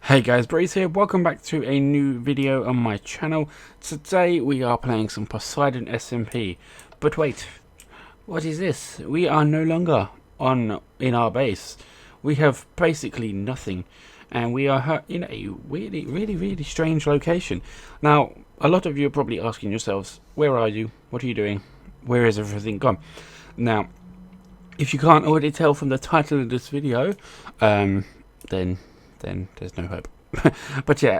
Hey guys, Breeze here, welcome back to a new video on my channel. Today we are playing some Poseidon SMP. But wait, what is this? We are no longer in our base. We have basically nothing. And we are in a really strange location. Now, a lot of you are probably asking yourselves, where are you? What are you doing? Where is everything gone? Now, if you can't already tell from the title of this video, then there's no hope. But yeah,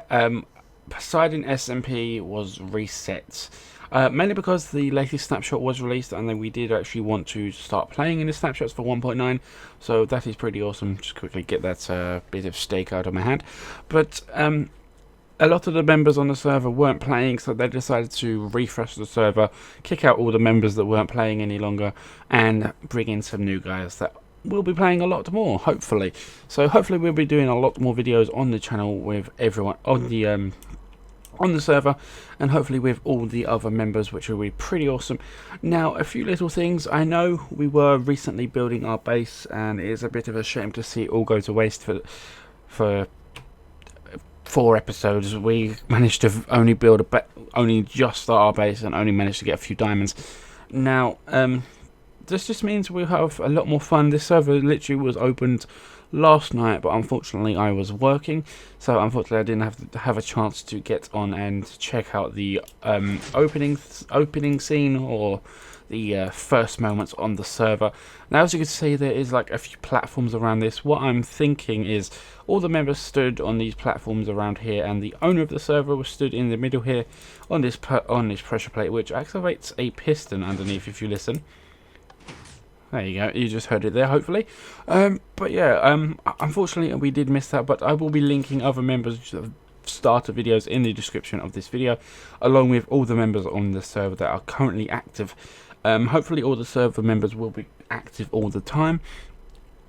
Poseidon SMP was reset. Mainly because the latest snapshot was released, and then we did actually want to start playing in the snapshots for 1.9, so that is pretty awesome. Just quickly get that bit of steak out of my hand. But a lot of the members on the server weren't playing, so they decided to refresh the server, kick out all the members that weren't playing any longer, and bring in some new guys that will be playing a lot more, hopefully. So hopefully we'll be doing a lot more videos on the channel with everyone on the server, and hopefully with all the other members, which will be pretty awesome. Now, a few little things. I know we were recently building our base, and it is a bit of a shame to see it all go to waste for 4 episodes. We managed to only build only just start our base and only managed to get a few diamonds. Now, this just means we'll have a lot more fun. This server literally was opened last night, but unfortunately I was working, so unfortunately I didn't have a chance to get on and check out the opening scene or the first moments on the server. Now, as you can see, there is like a few platforms around this. What I'm thinking is all the members stood on these platforms around here, and the owner of the server was stood in the middle here on this pressure plate, which activates a piston underneath if you listen. There you go, you just heard it there, hopefully. But yeah, unfortunately we did miss that, but I will be linking other members' starter videos in the description of this video, along with all the members on the server that are currently active. Hopefully all the server members will be active all the time,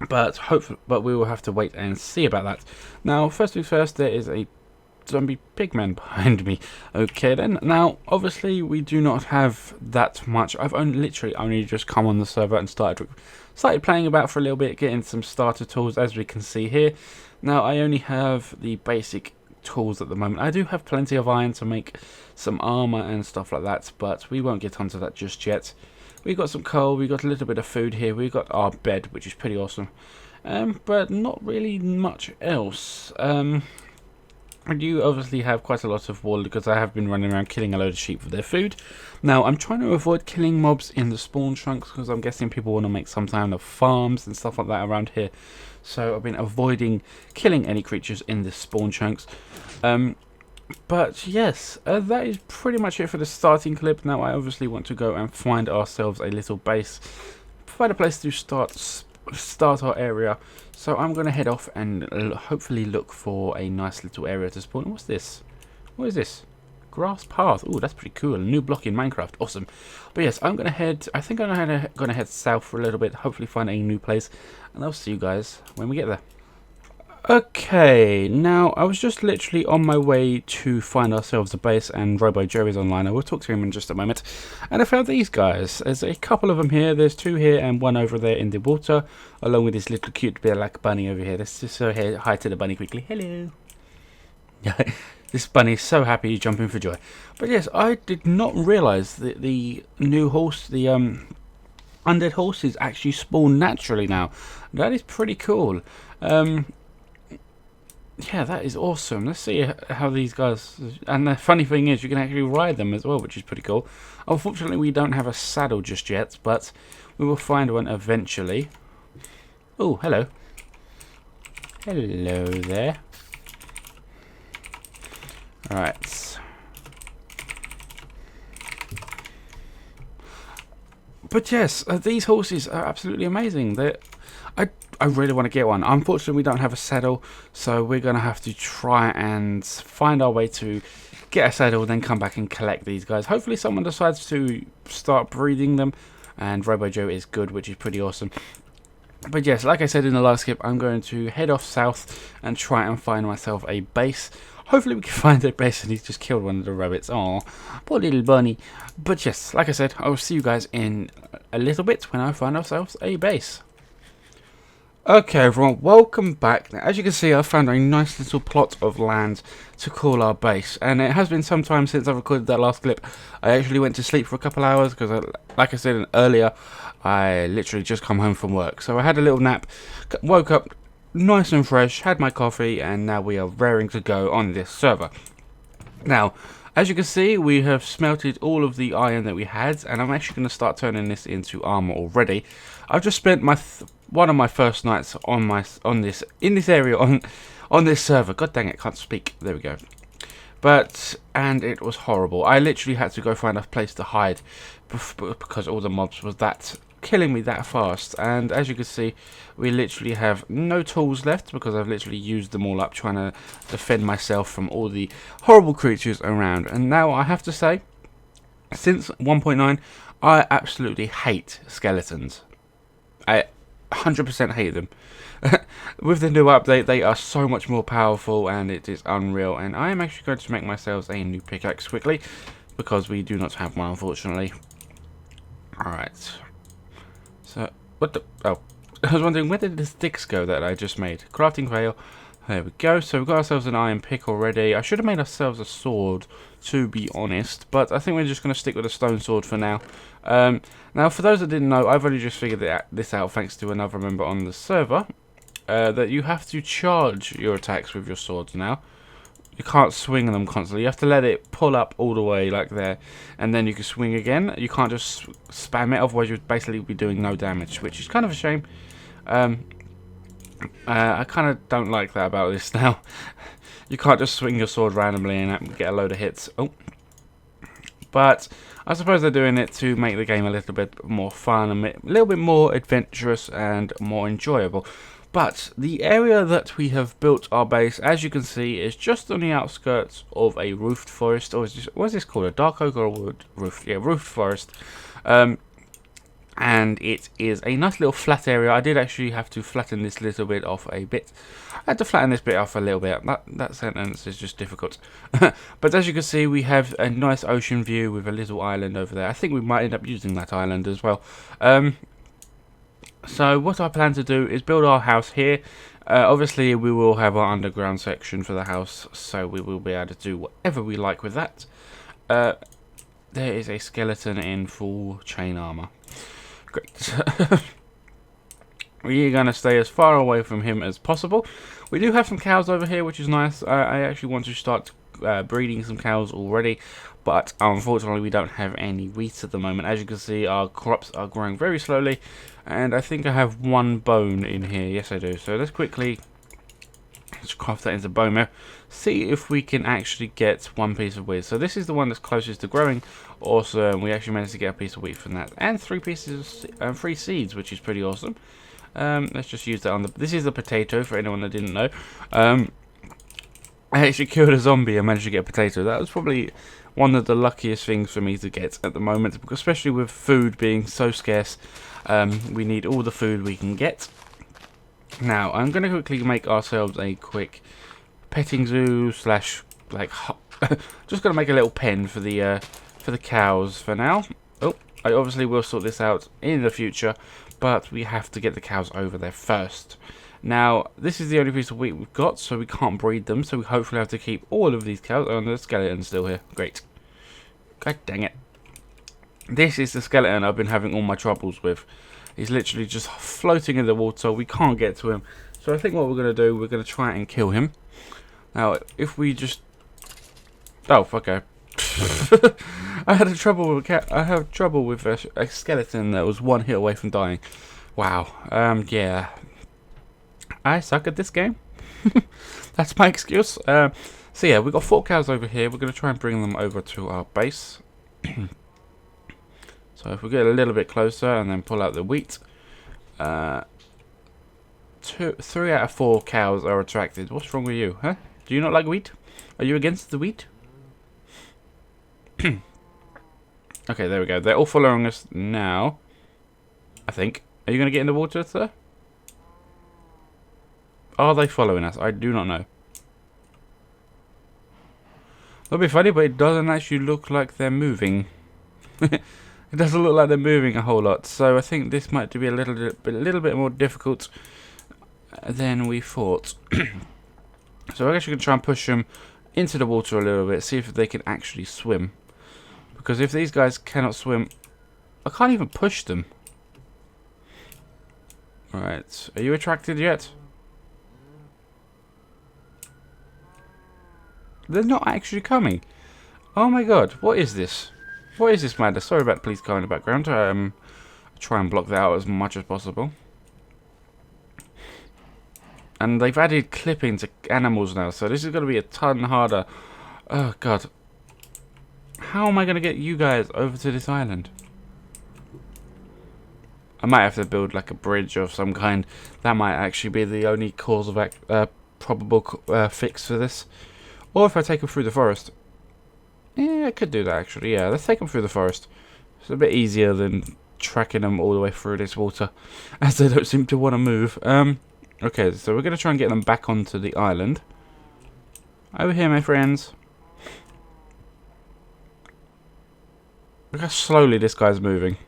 but we will have to wait and see about that. Now, first things first, there is a zombie pigman behind me. Okay then, now obviously we do not have that much. I've literally only just come on the server and started playing about for a little bit, getting some starter tools, as we can see here. Now, I only have the basic tools at the moment. I do have plenty of iron to make some armor and stuff like that, but we won't get onto that just yet. We got some coal, we got a little bit of food here, we got our bed, which is pretty awesome, but not really much else. I do obviously have quite a lot of wool because I have been running around killing a load of sheep for their food. Now, I'm trying to avoid killing mobs in the spawn chunks because I'm guessing people want to make some kind of farms and stuff like that around here. So I've been avoiding killing any creatures in the spawn chunks. But yes, that is pretty much it for the starting clip. Now, I obviously want to go and find ourselves a little base, find a place to start our area. So I'm going to head off and hopefully look for a nice little area to spawn. What's this? What is this? Grass path. Oh, that's pretty cool. A new block in Minecraft. Awesome. But yes, I'm going to head, I think I'm going to head south for a little bit, hopefully find a new place, and I'll see you guys when we get there. Okay, now I was just literally on my way to find ourselves a base, and Robo Joe is online. I will talk to him in just a moment. And I found these guys. There's a couple of them here. There's 2 here and 1 over there in the water, along with this little cute black bunny over here. Let's just say hi to the bunny quickly. Hello. This bunny is so happy, he's jumping for joy. But yes, I did not realise that the new horse, the undead horses, actually spawn naturally now. That is pretty cool. Yeah, that is awesome. Let's see how these guys... And the funny thing is, you can actually ride them as well, which is pretty cool. Unfortunately, we don't have a saddle just yet, but we will find one eventually. Oh, hello. Hello there. Alright. But yes, these horses are absolutely amazing. I really want to get one. Unfortunately, we don't have a saddle, so we're going to have to try and find our way to get a saddle, then come back and collect these guys. Hopefully someone decides to start breeding them, and Robo Joe is good, which is pretty awesome. But yes, like I said in the last clip, I'm going to head off south and try and find myself a base. Hopefully we can find a base, and he's just killed one of the rabbits. Oh, poor little bunny. But yes, like I said, I will see you guys in a little bit when I find ourselves a base. Okay everyone, welcome back. Now, as you can see, I found a nice little plot of land to call our base, and it has been some time since I recorded that last clip. I actually went to sleep for a couple hours because, like I said earlier, I literally just come home from work. So I had a little nap, woke up nice and fresh, had my coffee, and now we are raring to go on this server. Now, as you can see, we have smelted all of the iron that we had, and I'm actually going to start turning this into armor already. I've just spent one of my first nights on this area on this server. God dang it, can't speak. There we go. And it was horrible. I literally had to go find a place to hide because all the mobs was killing me that fast. And as you can see, we literally have no tools left because I've literally used them all up trying to defend myself from all the horrible creatures around. And now I have to say, since 1.9, I absolutely hate skeletons. I 100% hate them. With the new update, they are so much more powerful and it is unreal. And I am actually going to make myself a new pickaxe quickly because we do not have one, unfortunately. Alright. So, what the... Oh, I was wondering, where did the sticks go that I just made? Crafting fail. There we go. So we've got ourselves an iron pick already. I should have made ourselves a sword, to be honest. But I think we're just going to stick with a stone sword for now. Now, for those that didn't know, I've only just figured this out thanks to another member on the server. That you have to charge your attacks with your swords now. You can't swing them constantly. You have to let it pull up all the way like there. And then you can swing again. You can't just spam it, otherwise you'd basically be doing no damage. Which is kind of a shame. I kind of don't like that about this now. You can't just swing your sword randomly and get a load of hits. Oh. But I suppose they're doing it to make the game a little bit more fun, and a little bit more adventurous and more enjoyable. But the area that we have built our base, as you can see, is just on the outskirts of a roofed forest. Or what is this called? A dark oak or a wood roof? Yeah, roofed forest. And it is a nice little flat area. I did actually have to flatten this little bit off a bit. I had to flatten this bit off a little bit. That sentence is just difficult. But as you can see, we have a nice ocean view with a little island over there. I think we might end up using that island as well. So what I plan to do is build our house here. Obviously, we will have our underground section for the house, so we will be able to do whatever we like with that. There is a skeleton in full chain armor. Great. We're going to stay as far away from him as possible. We do have some cows over here, which is nice. I actually want to start breeding some cows already, but unfortunately we don't have any wheat at the moment. As you can see, our crops are growing very slowly, and I think I have one bone in here. Yes, I do. So let's quickly craft that into bone meal. See if we can actually get one piece of wheat. So this is the one that's closest to growing. Awesome. We actually managed to get a piece of wheat from that, and 3 seeds, which is pretty awesome. Let's just use that on the... This is the potato, for anyone that didn't know. I actually killed a zombie and managed to get a potato. That was probably one of the luckiest things for me to get at the moment, because especially with food being so scarce, we need all the food we can get. Now, I'm going to quickly make ourselves a quick petting zoo slash, like, just going to make a little pen for the cows for now. Oh, I obviously will sort this out in the future, but we have to get the cows over there first. Now, this is the only piece of wheat we've got, so we can't breed them, so we hopefully have to keep all of these cows. Oh, the skeleton's still here. Great. God dang it. This is the skeleton I've been having all my troubles with. He's literally just floating in the water. We can't get to him. So I think what we're going to do, we're going to try and kill him. Now, if we just... Oh, okay. I had trouble with a skeleton that was one hit away from dying. Wow. Yeah. I suck at this game. That's my excuse. So yeah, we've got 4 cows over here. We're going to try and bring them over to our base. So if we get a little bit closer and then pull out the wheat, 3 out of 4 cows are attracted. What's wrong with you, huh? Do you not like wheat? Are you against the wheat? Okay, there we go. They're all following us now, I think. Are you going to get in the water, sir? Are they following us? I do not know. That'll be funny, but it doesn't actually look like they're moving. It doesn't look like they're moving a whole lot, so I think this might be a little bit more difficult. than we thought. So we're actually going to try and push them into the water a little bit, see if they can actually swim. Because if these guys cannot swim, I can't even push them. Alright, are you attracted yet? They're not actually coming. Oh my god, what is this? What is this madness? Sorry about the police car in the background. I'll try and block that out as much as possible. And they've added clipping to animals now, so this is going to be a ton harder. Oh god. How am I going to get you guys over to this island? I might have to build like a bridge of some kind. That might actually be the only cause of probable fix for this. Or if I take them through the forest. Yeah, I could do that actually. Yeah, let's take them through the forest. It's a bit easier than tracking them all the way through this water, as they don't seem to want to move. Okay, so we're going to try and get them back onto the island. Over here, my friends. Look how slowly this guy's moving.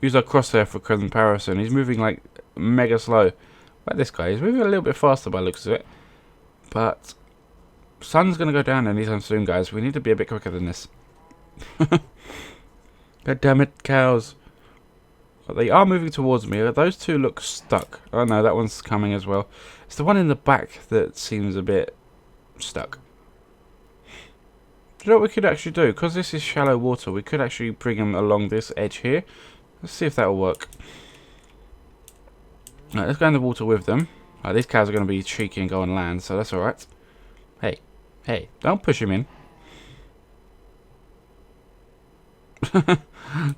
Use our crosshair for comparison. He's moving like mega slow. Like this guy. He's moving a little bit faster by the looks of it. But sun's going to go down anytime soon, guys. We need to be a bit quicker than this. God damn it, cows. They are moving towards me. Those two look stuck. Oh no, that one's coming as well. It's the one in the back that seems a bit stuck. Do you know what we could actually do? Because this is shallow water, we could actually bring them along this edge here. Let's see if that will work. Right, let's go in the water with them. Right, these cows are going to be cheeky and go on land, so that's alright. Hey, hey, don't push him in.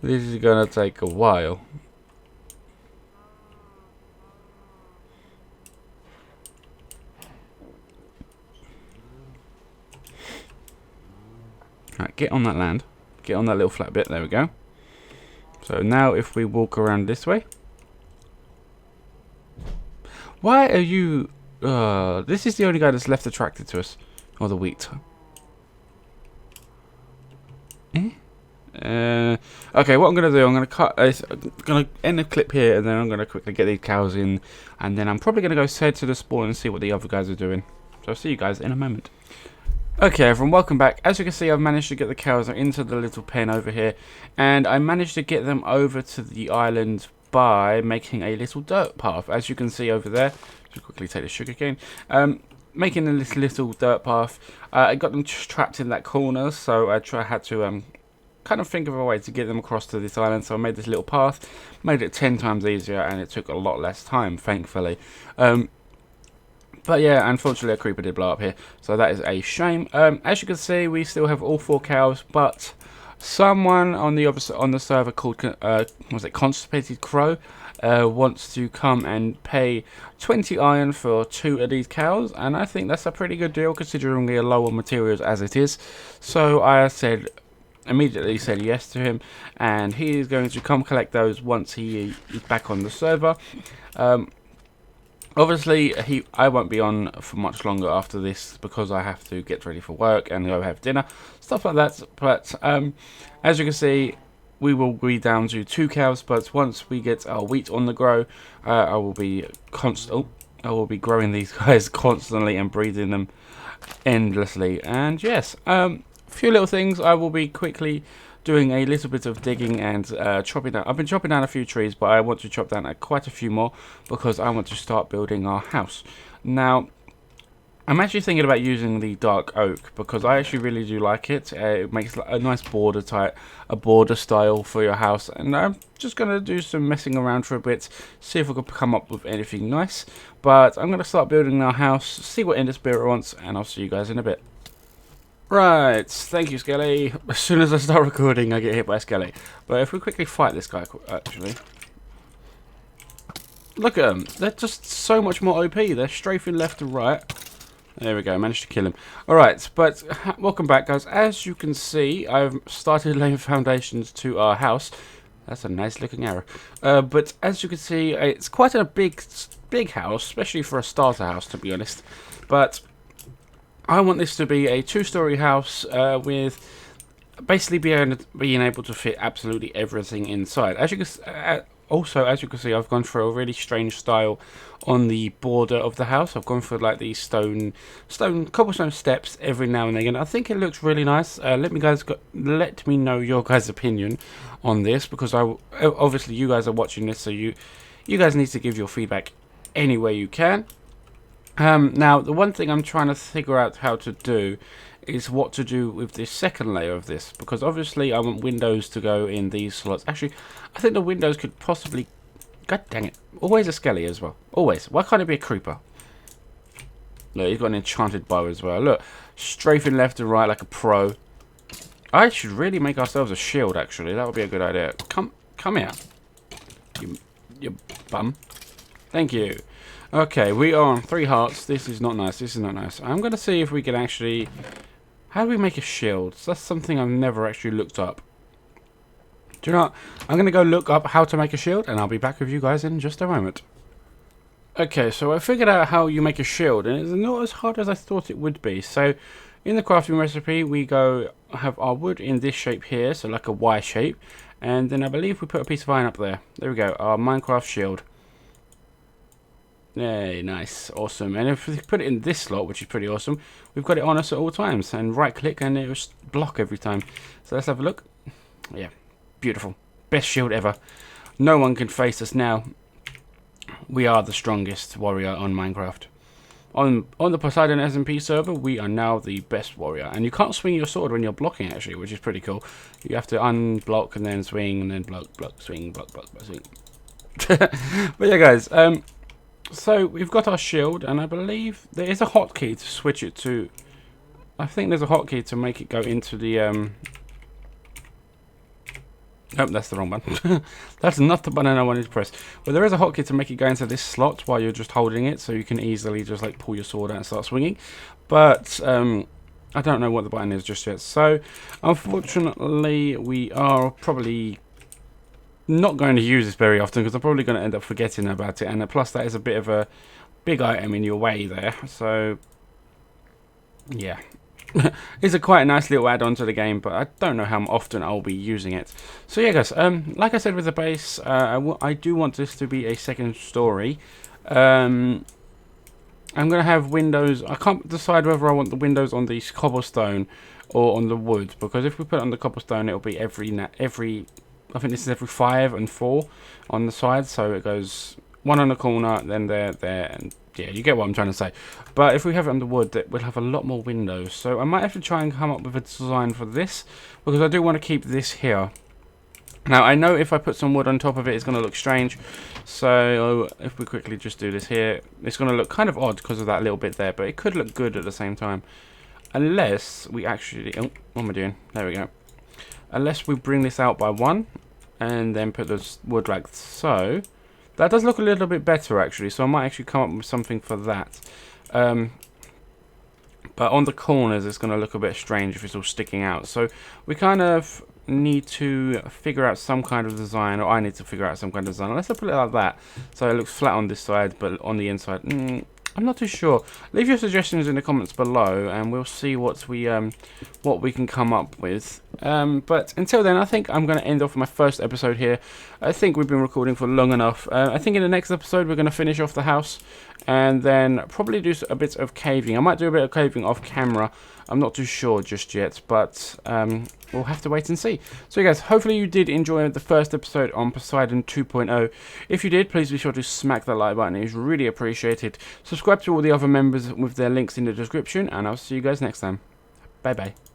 This is going to take a while. Right, get on that land. Get on that little flat bit. There we go. So now if we walk around this way. Why are you... this is the only guy that's left attracted to us. Or the wheat. Eh? Okay, what I'm going to do, I'm going to cut... I'm going to end the clip here, and then I'm going to quickly get these cows in. And then I'm probably going to go head to the spawn and see what the other guys are doing. So I'll see you guys in a moment. Okay everyone, welcome back. As you can see, I've managed to get the cows into the little pen over here, and I managed to get them over to the island by making a little dirt path. As you can see over there, just quickly take the sugar cane, making a little dirt path. I got them trapped in that corner, so I had to kind of think of a way to get them across to this island. So I made this little path, made it 10 times easier, and it took a lot less time, thankfully. But yeah, unfortunately a creeper did blow up here, so that is a shame. As you can see, we still have all 4 cows, but someone on the server called was it Constipated Crow wants to come and pay 20 iron for 2 of these cows, and I think that's a pretty good deal considering we are low on materials as it is. So I immediately said yes to him, and he is going to come collect those once he is back on the server. Obviously, I won't be on for much longer after this because I have to get ready for work and go have dinner, stuff like that. But as you can see, we will be down to 2 cows. But once we get our wheat on the grow, I will be growing these guys constantly and breeding them endlessly. And yes, a few little things. I will be quickly doing a little bit of digging and chopping down. I've been chopping down a few trees, but I want to chop down quite a few more because I want to start building our house. Now, I'm actually thinking about using the dark oak because I actually really do like it. It makes a nice border style for your house, and I'm just going to do some messing around for a bit, see if I can come up with anything nice. But I'm going to start building our house, see what Ender Spirit wants, and I'll see you guys in a bit. Right, thank you, Skelly. As soon as I start recording, I get hit by Skelly. But if we quickly fight this guy, actually. Look at them. They're just so much more OP. They're strafing left and right. There we go, managed to kill him. Alright, but welcome back, guys. As you can see, I've started laying foundations to our house. That's a nice looking arrow. But as you can see, it's quite a big house, especially for a starter house, to be honest. But I want this to be a 2-story house with basically being able to fit absolutely everything inside. As you can Also, as you can see, I've gone for a really strange style on the border of the house. I've gone for like these cobblestone steps every now and again. I think it looks really nice. Let me know your guys' opinion on this, because obviously you guys are watching this, so you guys need to give your feedback any way you can. Now, the one thing I'm trying to figure out how to do is what to do with this second layer of this, because obviously I want windows to go in these slots. Actually, I think the windows could possibly... God dang it. Always a skelly as well. Always. Why can't it be a creeper? Look, he's got an enchanted bow as well. Look, strafing left and right like a pro. I should really make ourselves a shield, actually. That would be a good idea. Come here. You bum. Thank you. Okay, we are on 3 hearts. This is not nice. This is not nice. I'm going to see if we can actually... How do we make a shield? That's something I've never actually looked up. Do you know what? I'm going to go look up how to make a shield, and I'll be back with you guys in just a moment. Okay, so I figured out how you make a shield, and it's not as hard as I thought it would be. So, in the crafting recipe, we have our wood in this shape here, so like a Y shape. And then I believe we put a piece of iron up there. There we go, our Minecraft shield. Yay, nice, awesome. And if we put it in this slot, which is pretty awesome, we've got it on us at all times. And right click and it will block every time. So let's have a look. Yeah, beautiful. Best shield ever. No one can face us now. We are the strongest warrior on Minecraft. On the Poseidon SMP server, we are now the best warrior. And you can't swing your sword when you're blocking, actually, which is pretty cool. You have to unblock and then swing and then block, swing, block, swing. But yeah, guys, so we've got our shield, and I believe there is a hotkey to switch it to. I think there's a hotkey to make it go into the. Oh, that's the wrong button. That's not the button I wanted to press. But there is a hotkey to make it go into this slot while you're just holding it, so you can easily just like pull your sword out and start swinging. But I don't know what the button is just yet. So unfortunately, we are probably not going to use this very often, because I'm probably going to end up forgetting about it, and plus that is a bit of a big item in your way there, so yeah. It's a quite a nice little add-on to the game, but I don't know how often I'll be using it. So yeah, guys, like I said with the base, I do want this to be a second story. I'm going to have windows. I can't decide whether I want the windows on the cobblestone or on the wood, because if we put it on the cobblestone, it'll be every I think this is every 5 and 4 on the side, so it goes 1 on the corner, then there, and yeah, you get what I'm trying to say. But if we have it on the wood, we'll have a lot more windows. So I might have to try and come up with a design for this, because I do want to keep this here. Now, I know if I put some wood on top of it, it's going to look strange. So if we quickly just do this here, it's going to look kind of odd because of that little bit there, but it could look good at the same time. Unless we actually... Oh, what am I doing? There we go. Unless we bring this out by 1 and then put the wood like so. That does look a little bit better, actually, so I might actually come up with something for that. But on the corners, it's going to look a bit strange if it's all sticking out. So we kind of need to figure out some kind of design, or I need to figure out some kind of design. Let's put it like that, so it looks flat on this side, but on the inside, I'm not too sure. Leave your suggestions in the comments below, and we'll see what we can come up with. But until then, I think I'm going to end off my first episode here. I think we've been recording for long enough. I think in the next episode we're going to finish off the house, and then probably do a bit of caving. I might do a bit of caving off camera. I'm not too sure just yet, but we'll have to wait and see. So guys, hopefully you did enjoy the first episode on Poseidon 2.0. If you did, please be sure to smack that like button. It is really appreciated. Subscribe to all the other members with their links in the description, and I'll see you guys next time. Bye bye.